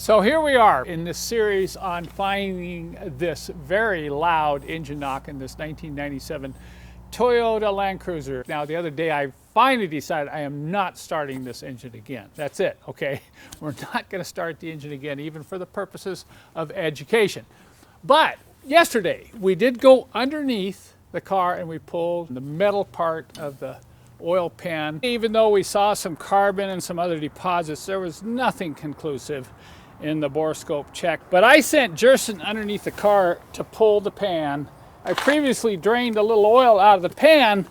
So here we are in this series on finding this very loud engine knock in this 1997 Toyota Land Cruiser. Now the other day I finally decided I am not starting this engine again. That's it, okay? We're not going to start the engine again, even for the purposes of education. But yesterday we did go underneath the car and we pulled the metal part of the oil pan. Even though we saw some carbon and some other deposits, there was nothing conclusive in the borescope check. But I sent Jerson underneath the car to pull the pan. I previously drained a little oil out of the pan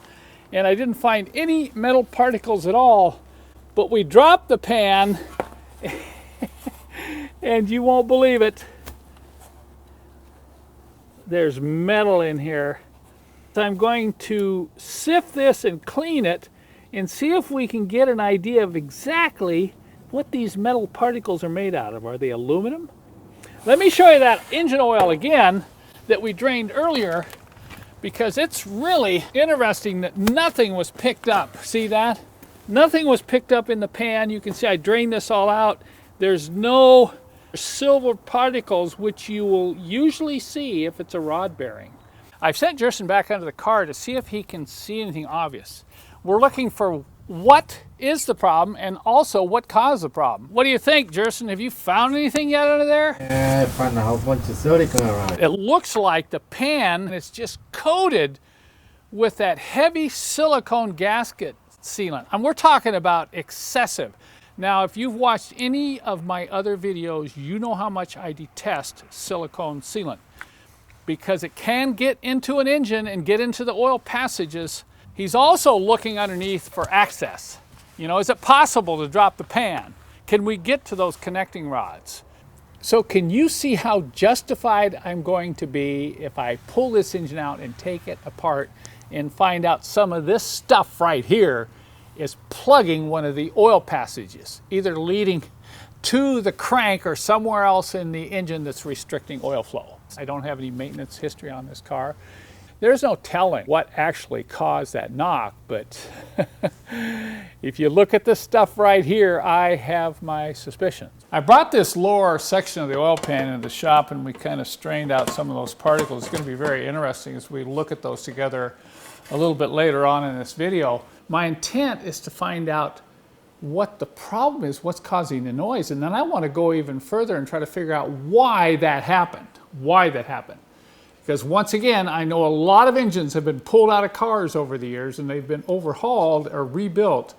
and I didn't find any metal particles at all. But we dropped the pan and you won't believe it, there's metal in here. So I'm going to sift this and clean it and see if we can get an idea of exactly what these metal particles are made out of. Are they aluminum? Let me show you that engine oil again that we drained earlier, because it's really interesting that nothing was picked up. See that? Nothing was picked up in the pan. You can see I drained this all out. There's no silver particles, which you will usually see if it's a rod bearing. I've sent Jerson back under the car to see if he can see anything obvious. We're looking for what is the problem and also what caused the problem. What do you think, Jerson? Have you found anything yet under there? Yeah, I found a whole bunch of silicone around it. It looks like the pan is just coated with that heavy silicone gasket sealant. And we're talking about excessive. Now, if you've watched any of my other videos, you know how much I detest silicone sealant, because it can get into an engine and get into the oil passages. He's also looking underneath for access. You know, is it possible to drop the pan? Can we get to those connecting rods? So can you see how justified I'm going to be if I pull this engine out and take it apart and find out some of this stuff right here is plugging one of the oil passages, either leading to the crank or somewhere else in the engine that's restricting oil flow. I don't have any maintenance history on this car. There's no telling what actually caused that knock, but if you look at this stuff right here, I have my suspicions. I brought this lower section of the oil pan into the shop and we kind of strained out some of those particles. It's going to be very interesting as we look at those together a little bit later on in this video. My intent is to find out what the problem is, what's causing the noise, and then I want to go even further and try to figure out why that happened. Because once again, I know a lot of engines have been pulled out of cars over the years and they've been overhauled or rebuilt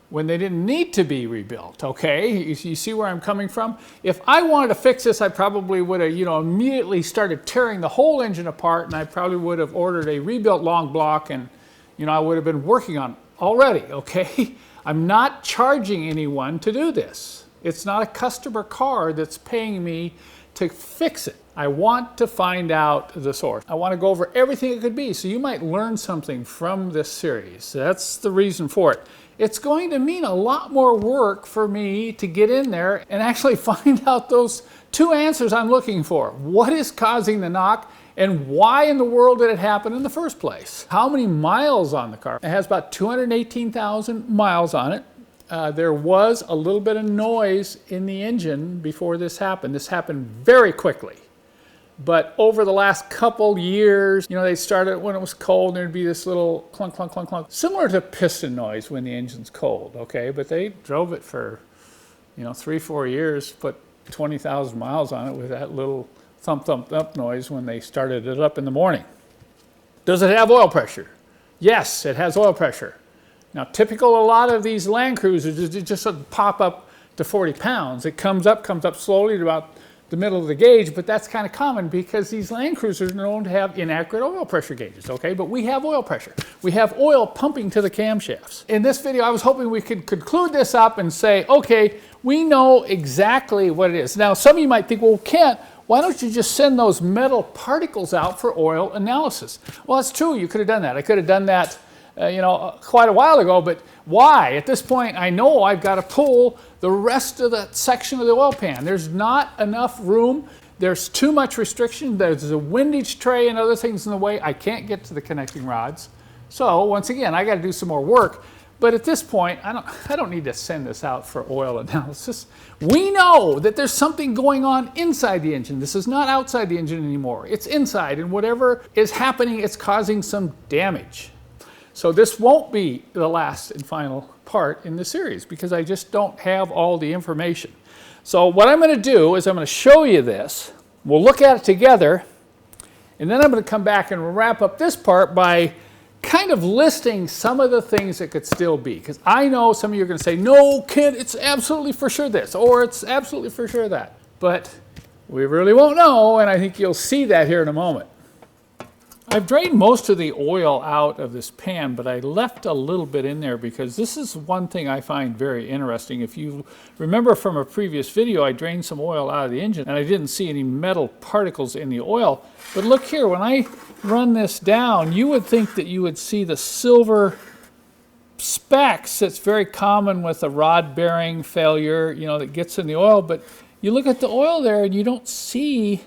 when they didn't need to be rebuilt, okay? You see where I'm coming from? If I wanted to fix this, I probably would have, immediately started tearing the whole engine apart, and I probably would have ordered a rebuilt long block, and, I would have been working on it already, okay? I'm not charging anyone to do this. It's not a customer car that's paying me to fix it. I want to find out the source. I want to go over everything it could be, so you might learn something from this series. That's the reason for it. It's going to mean a lot more work for me to get in there and actually find out those two answers I'm looking for. What is causing the knock, and why in the world did it happen in the first place? How many miles on the car? It has about 218,000 miles on it. There was a little bit of noise in the engine before this happened. This happened very quickly. But over the last couple years, they started when it was cold, and there'd be this little clunk, clunk, clunk, clunk, similar to piston noise when the engine's cold, okay? But they drove it for, 3-4 years, put 20,000 miles on it with that little thump, thump, thump noise when they started it up in the morning. Does it have oil pressure? Yes, it has oil pressure. Now, typical a lot of these Land Cruisers, it just sort of pop up to 40 pounds. It comes up slowly to about the middle of the gauge, but that's kind of common because these Land Cruisers are known to have inaccurate oil pressure gauges, okay? But we have oil pressure. We have oil pumping to the camshafts. In this video, I was hoping we could conclude this up and say, okay, we know exactly what it is. Now, some of you might think, well, Kent, why don't you just send those metal particles out for oil analysis? Well, that's true. You could have done that. I could have done that quite a while ago, but why? At this point, I know I've got to pull the rest of that section of the oil pan. There's not enough room. There's too much restriction. There's a windage tray and other things in the way. I can't get to the connecting rods. So once again, I got to do some more work. But at this point, I don't need to send this out for oil analysis. We know that there's something going on inside the engine. This is not outside the engine anymore. It's inside, and whatever is happening, it's causing some damage. So this won't be the last and final part in the series because I just don't have all the information. So what I'm going to do is I'm going to show you this. We'll look at it together, and then I'm going to come back and wrap up this part by kind of listing some of the things that could still be. Because I know some of you are going to say, no, Kent, it's absolutely for sure this, or it's absolutely for sure that. But we really won't know, and I think you'll see that here in a moment. I've drained most of the oil out of this pan, but I left a little bit in there because this is one thing I find very interesting. If you remember from a previous video, I drained some oil out of the engine and I didn't see any metal particles in the oil. But look here, when I run this down, you would think that you would see the silver specks that's very common with a rod bearing failure, you know, that gets in the oil. But you look at the oil there and you don't see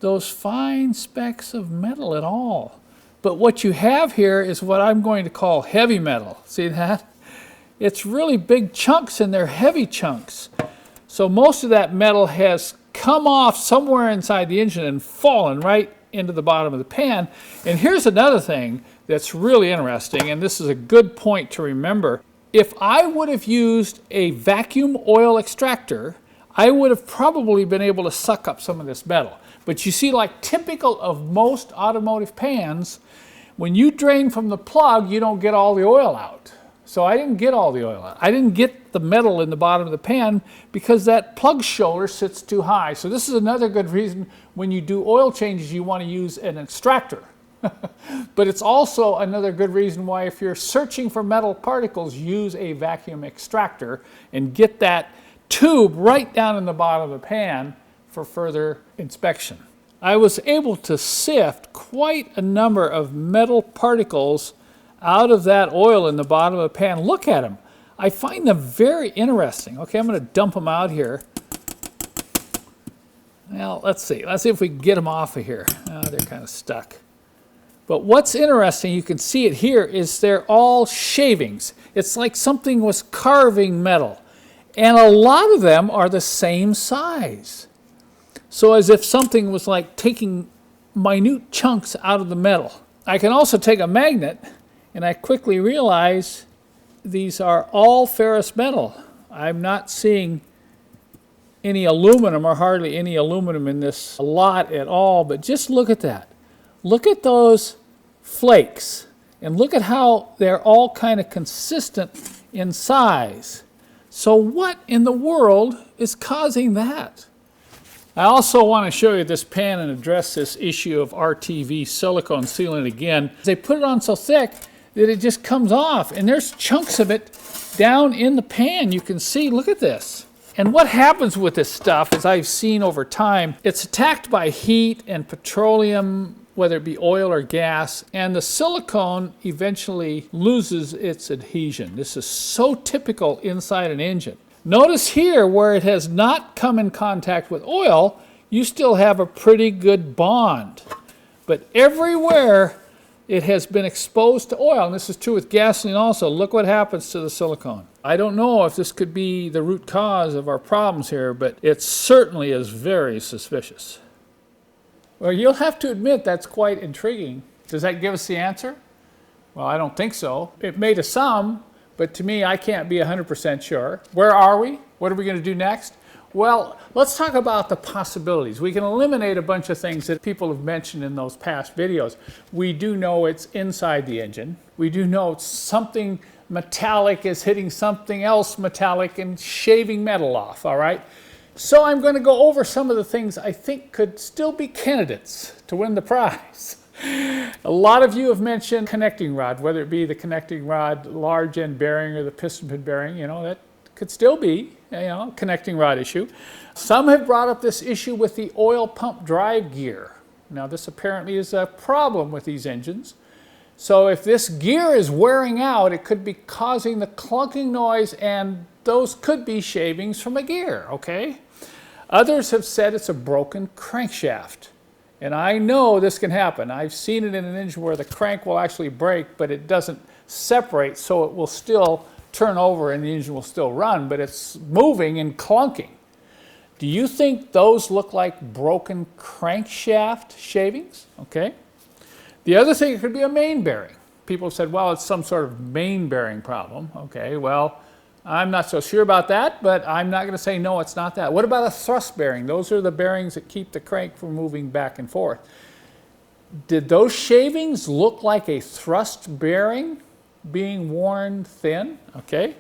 those fine specks of metal at all. But what you have here is what I'm going to call heavy metal. See that? It's really big chunks and they're heavy chunks. So most of that metal has come off somewhere inside the engine and fallen right into the bottom of the pan. And here's another thing that's really interesting, and this is a good point to remember. If I would have used a vacuum oil extractor, I would have probably been able to suck up some of this metal. But you see, like typical of most automotive pans, when you drain from the plug, you don't get all the oil out. So I didn't get all the oil out. I didn't get the metal in the bottom of the pan because that plug shoulder sits too high. So this is another good reason when you do oil changes, you want to use an extractor. But it's also another good reason why if you're searching for metal particles, use a vacuum extractor and get that tube right down in the bottom of the pan for further inspection. I was able to sift quite a number of metal particles out of that oil in the bottom of the pan. Look at them. I find them very interesting. Okay, I'm going to dump them out here. Well, let's see. Let's see if we can get them off of here. Oh, they're kind of stuck. But what's interesting, you can see it here, is they're all shavings. It's like something was carving metal. And a lot of them are the same size. So as if something was like taking minute chunks out of the metal. I can also take a magnet and I quickly realize these are all ferrous metal. I'm not seeing any aluminum or hardly any aluminum in this lot at all, but just look at that. Look at those flakes and look at how they're all kind of consistent in size. So what in the world is causing that? I also want to show you this pan and address this issue of RTV silicone sealant again. They put it on so thick that it just comes off, and there's chunks of it down in the pan. You can see, look at this. And what happens with this stuff, as I've seen over time, it's attacked by heat and petroleum, whether it be oil or gas, and the silicone eventually loses its adhesion. This is so typical inside an engine. Notice here where it has not come in contact with oil, you still have a pretty good bond. But everywhere it has been exposed to oil, and this is true with gasoline also, look what happens to the silicone. I don't know if this could be the root cause of our problems here, but it certainly is very suspicious. Well, you'll have to admit that's quite intriguing. Does that give us the answer? Well, I don't think so. It may to some, but to me, I can't be 100% sure. Where are we? What are we going to do next? Well, let's talk about the possibilities. We can eliminate a bunch of things that people have mentioned in those past videos. We do know it's inside the engine. We do know something metallic is hitting something else metallic and shaving metal off, all right? So I'm going to go over some of the things I think could still be candidates to win the prize. A lot of you have mentioned connecting rod, whether it be the connecting rod large end bearing or the piston pin bearing, you know, that could still be, you know, a connecting rod issue. Some have brought up this issue with the oil pump drive gear. Now this apparently is a problem with these engines. So if this gear is wearing out, it could be causing the clunking noise, and those could be shavings from a gear, okay? Others have said it's a broken crankshaft. And I know this can happen. I've seen it in an engine where the crank will actually break, but it doesn't separate, so it will still turn over and the engine will still run, but it's moving and clunking. Do you think those look like broken crankshaft shavings? Okay. The other thing, it could be a main bearing. People have said, well, it's some sort of main bearing problem. Okay, well, I'm not so sure about that, but I'm not going to say no, it's not that. What about a thrust bearing? Those are the bearings that keep the crank from moving back and forth. Did those shavings look like a thrust bearing being worn thin? Okay.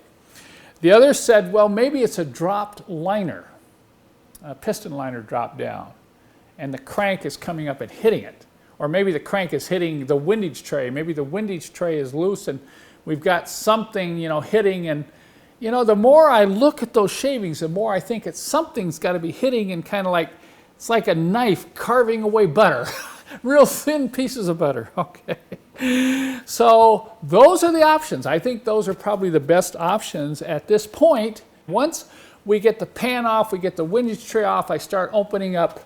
The others said, well, maybe it's a dropped liner. A piston liner dropped down, and the crank is coming up and hitting it. Or maybe the crank is hitting the windage tray. Maybe the windage tray is loose, and we've got something, hitting. And, the more I look at those shavings, the more I think something's got to be hitting, and kind of like, it's like a knife carving away butter. Real thin pieces of butter, okay. So those are the options. I think those are probably the best options at this point. Once we get the pan off, we get the windage tray off, I start opening up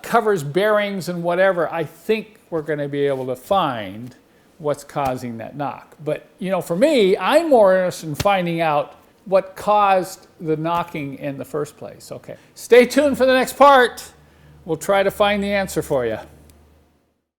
covers, bearings, and whatever, I think we're going to be able to find what's causing that knock. But, for me, I'm more interested in finding out what caused the knocking in the first place. Okay. Stay tuned for the next part. We'll try to find the answer for you.